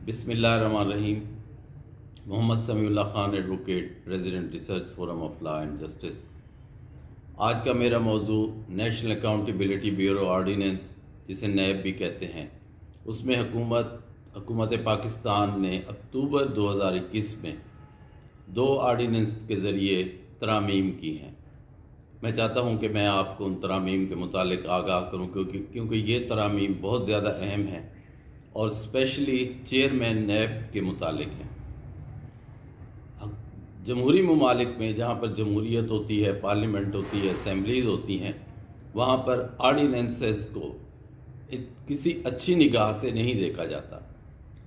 बिस्मिल्लाहिर्रहमानिर्रहीम। Mohammad Samiullah Khan, advocate, president, research forum of law and justice. आज का मेरा मौजू नेशनल अकाउंटेबिलिटी ब्यूरो ऑर्डिनेंस, जिसे नैब भी कहते हैं, उसमें हुकूमत पाकिस्तान ने अक्टूबर 2021 में 2 ऑर्डिनेंस के ज़रिए तरामीम की हैं। मैं चाहता हूं कि मैं आपको उन तरामीम के मुतालिक आगाह करूं, क्योंकि ये तरामीम बहुत ज़्यादा अहम हैं और स्पेशली चेयरमैन नैब के मुतालिक हैं। जमहूरी ममालिक में जहाँ पर जमहूरियत होती है, पार्लियामेंट होती है, असम्बलीज़ होती हैं, वहाँ पर ऑर्डिनेंसेस को किसी अच्छी निगाह से नहीं देखा जाता।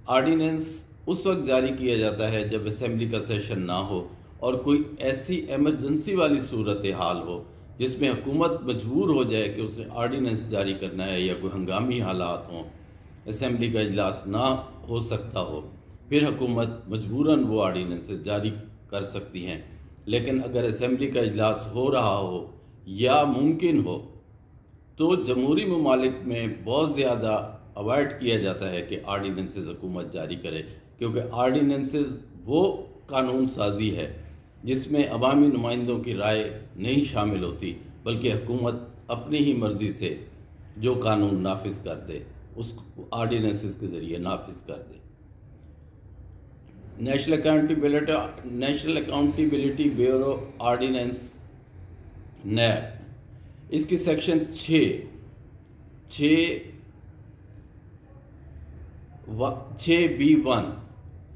ऑर्डिनेंस उस वक्त जारी किया जाता है जब असम्बली का सेशन ना हो और कोई ऐसी एमरजेंसी वाली सूरत हाल हो जिसमें हुकूमत मजबूर हो जाए कि उसने ऑर्डिनेंस जारी करना है, या कोई हंगामी हालात हों, असम्बली का इजलास ना हो सकता हो, फिर हुकूमत मजबूरन वो ऑर्डिनेंसेस जारी कर सकती हैं। लेकिन अगर असम्बली का इजलास हो रहा हो या मुमकिन हो तो जमहूरी ममालिक में बहुत ज़्यादा अवॉइड किया जाता है कि ऑर्डिनेंसेस हुकूमत जारी करे, क्योंकि ऑर्डिनेंसेस वो कानून साजी है जिसमें अवामी नुमाइंदों की राय नहीं शामिल होती, बल्कि हुकूमत अपनी ही मर्ज़ी से जो कानून नाफिज कर दे उस ऑर्डिनेंसेस के ज़रिए नाफिज कर दे। नेशनल अकाउंटेबिलिटी ब्यूरो ऑर्डिनेंस नैब, इसकी सेक्शन 6B1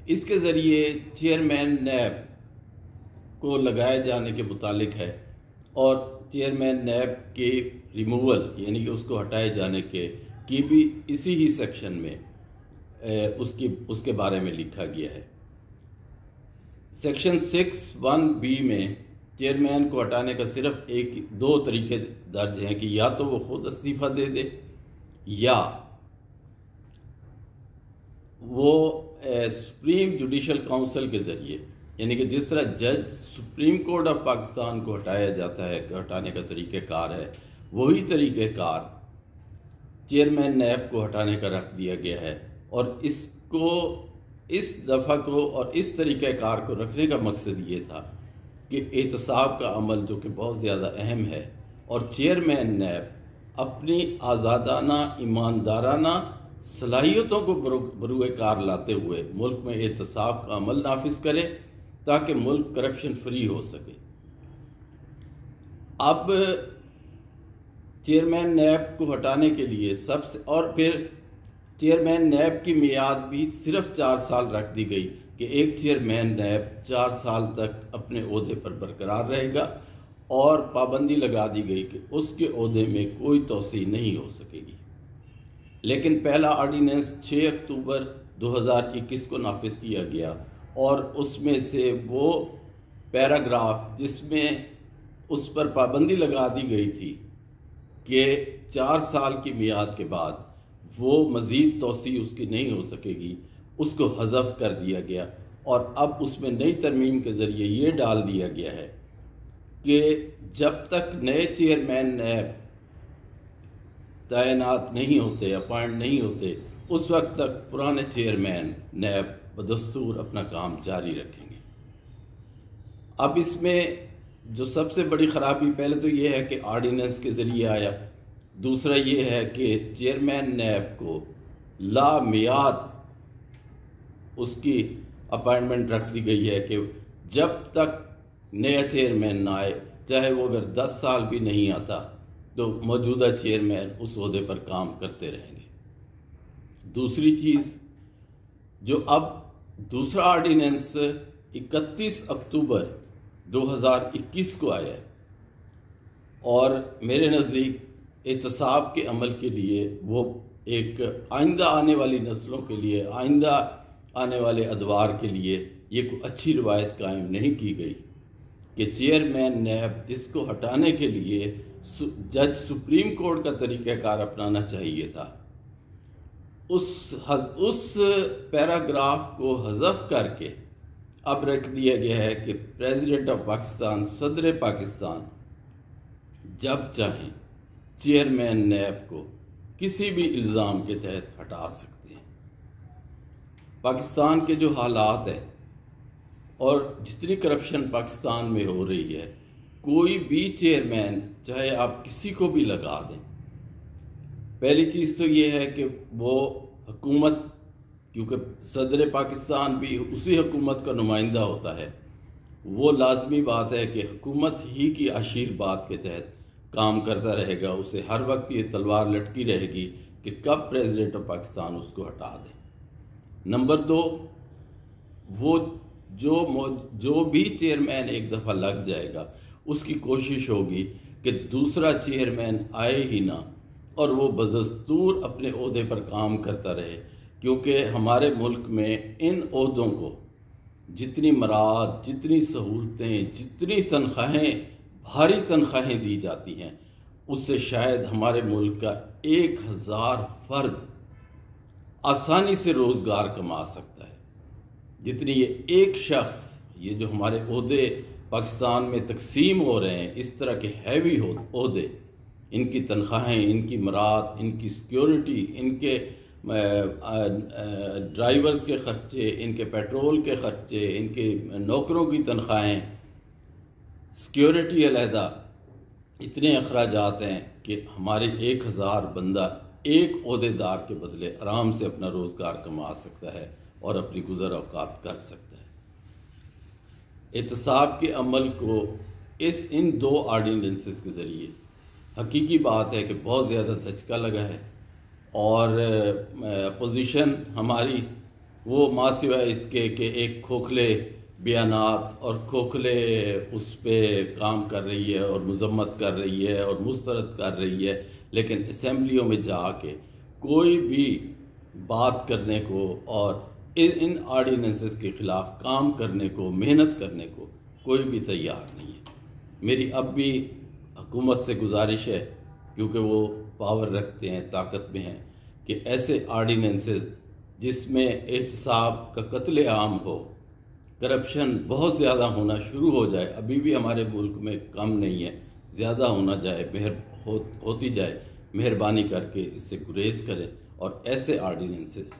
इसके ज़रिए चेयरमैन नैब को लगाए जाने के मुतालिक है, और चेयरमैन नैब के रिमूवल यानी कि उसको हटाए जाने की भी इसी ही सेक्शन में उसके बारे में लिखा गया है। सेक्शन 6(1)B में चेयरमैन को हटाने का सिर्फ 1-2 तरीके दर्ज हैं कि या तो वो खुद इस्तीफ़ा दे दे या वो सुप्रीम जुडिशल काउंसिल के ज़रिए, यानी कि जिस तरह जज सुप्रीम कोर्ट ऑफ पाकिस्तान को हटाया जाता है, हटाने का तरीक़ेकार है, वही तरीक़ेकार चेयरमैन नैब को हटाने का रख दिया गया है। और इस दफ़ा को और इस तरीक़ेकार को रखने का मकसद ये था कि एहतसाब का अमल, जो कि बहुत ज़्यादा अहम है, और चेयरमैन नैब अपनी आज़ादाना ईमानदाराना सलाहियतों को बरूए कार लाते हुए मुल्क में एहतसाब का अमल नाफिज करे ताकि मुल्क करप्शन फ्री हो सके। अब चेयरमैन नैब को हटाने के लिए और फिर चेयरमैन नैब की मियाद भी सिर्फ 4 साल रख दी गई कि एक चेयरमैन नैब 4 साल तक अपने ओहदे पर बरकरार रहेगा, और पाबंदी लगा दी गई कि उसके ओहदे में कोई तोसी नहीं हो सकेगी। लेकिन पहला ऑर्डिनेंस 6 अक्टूबर 2021 को नाफिज किया गया, और उसमें से वो पैराग्राफ जिसमें उस पर पाबंदी लगा दी गई थी कि 4 साल की मियाद के बाद वो मज़ीद तोसी उसकी नहीं हो सकेगी, उसको हज़फ कर दिया गया। और अब उसमें नई तरमीम के ज़रिए ये डाल दिया गया है कि जब तक नए चेयरमैन नैब तैनात नहीं होते, अपॉइंट नहीं होते, उस वक्त तक पुराने चेयरमैन नैब बदस्तूर अपना काम जारी रखेंगे। अब इसमें जो सबसे बड़ी ख़राबी पहले तो ये है कि ऑर्डिनेंस के ज़रिए आया, दूसरा ये है कि चेयरमैन नैब को लामियाद उसकी अपॉइंटमेंट रख दी गई है कि जब तक नया चेयरमैन ना आए, चाहे वो अगर 10 साल भी नहीं आता, तो मौजूदा चेयरमैन उस ओहदे पर काम करते रहेंगे। दूसरी चीज़, जो अब दूसरा ऑर्डिनेंस 31 अक्टूबर 2021 को आया है, और मेरे नज़दीक एहतसाब के अमल के लिए वो एक आइंदा आने वाली नस्लों के लिए, आइंदा आने वाले अदवार के लिए ये कोई अच्छी रवायत कायम नहीं की गई कि चेयरमैन नैब, जिसको हटाने के लिए जज सुप्रीम कोर्ट का तरीक़ाकार अपनाना चाहिए था, उस पैराग्राफ को हज़फ करके अब रख दिया गया है कि प्रेसिडेंट ऑफ पाकिस्तान, सदर पाकिस्तान, जब चाहें चेयरमैन नैब को किसी भी इल्ज़ाम के तहत हटा सकते हैं। पाकिस्तान के जो हालात हैं और जितनी करप्शन पाकिस्तान में हो रही है, कोई भी चेयरमैन चाहे आप किसी को भी लगा दें, पहली चीज़ तो ये है कि वो हुकूमत, क्योंकि सदर पाकिस्तान भी उसी हुकूमत का नुमाइंदा होता है, वो लाजमी बात है कि हुकूमत ही की आशीर्वाद के तहत काम करता रहेगा। उसे हर वक्त ये तलवार लटकी रहेगी कि कब प्रेसिडेंट ऑफ पाकिस्तान उसको हटा दे। नंबर 2, वो जो भी चेयरमैन एक दफ़ा लग जाएगा, उसकी कोशिश होगी कि दूसरा चेयरमैन आए ही ना और वो बदस्तूर अपने ओहदे पर काम करता रहे, क्योंकि हमारे मुल्क में इन ओहदों को जितनी मराद, जितनी सहूलतें, जितनी तनख्वाहें, भारी तनख्वाहें दी जाती हैं, उससे शायद हमारे मुल्क का 1000 फर्द आसानी से रोज़गार कमा सकता है। जितनी ये एक शख्स, ये जो हमारे ओहदे पाकिस्तान में तकसीम हो रहे हैं, इस तरह के हैवी ओहदे, इनकी तनख्वाहें, इनकी मराद, इनकी सिक्योरिटी, इनके ड्राइवर्स के ख़र्चे, इनके पेट्रोल के ख़र्चे, इनके नौकरों की तनख्वाहें, सिक्योरिटी अलहदा, इतने अखराजात हैं कि हमारे 1000 बंदा एक ओहदेदार के बदले आराम से अपना रोज़गार कमा सकता है और अपनी गुज़र औकात कर सकता है। एहतसाब के अमल को इन 2 आर्डिनेंसेस के ज़रिए हकीकी बात है कि बहुत ज़्यादा धचका लगा है और अपोजिशन हमारी वो माँ सिवाय इसके कि एक खोखले बयानात और खोखले उस पर काम कर रही है और मजम्मत कर रही है और मुस्तरद कर रही है, लेकिन असम्बलियों में जाके कोई भी बात करने को और इन आर्डिनेंसेस के ख़िलाफ़ काम करने को, मेहनत करने को कोई भी तैयार नहीं है। मेरी अब भी हुकूमत से गुजारिश है, क्योंकि वो पावर रखते हैं, ताकत में हैं, कि ऐसे आर्डिनेंसेस जिसमें एहतसाब का कत्ले आम हो, करप्शन बहुत ज़्यादा होना शुरू हो जाए, अभी भी हमारे मुल्क में कम नहीं है, ज़्यादा होना जाए, होती जाए, मेहरबानी करके इससे गुरेज करें और ऐसे आर्डिनेंसेस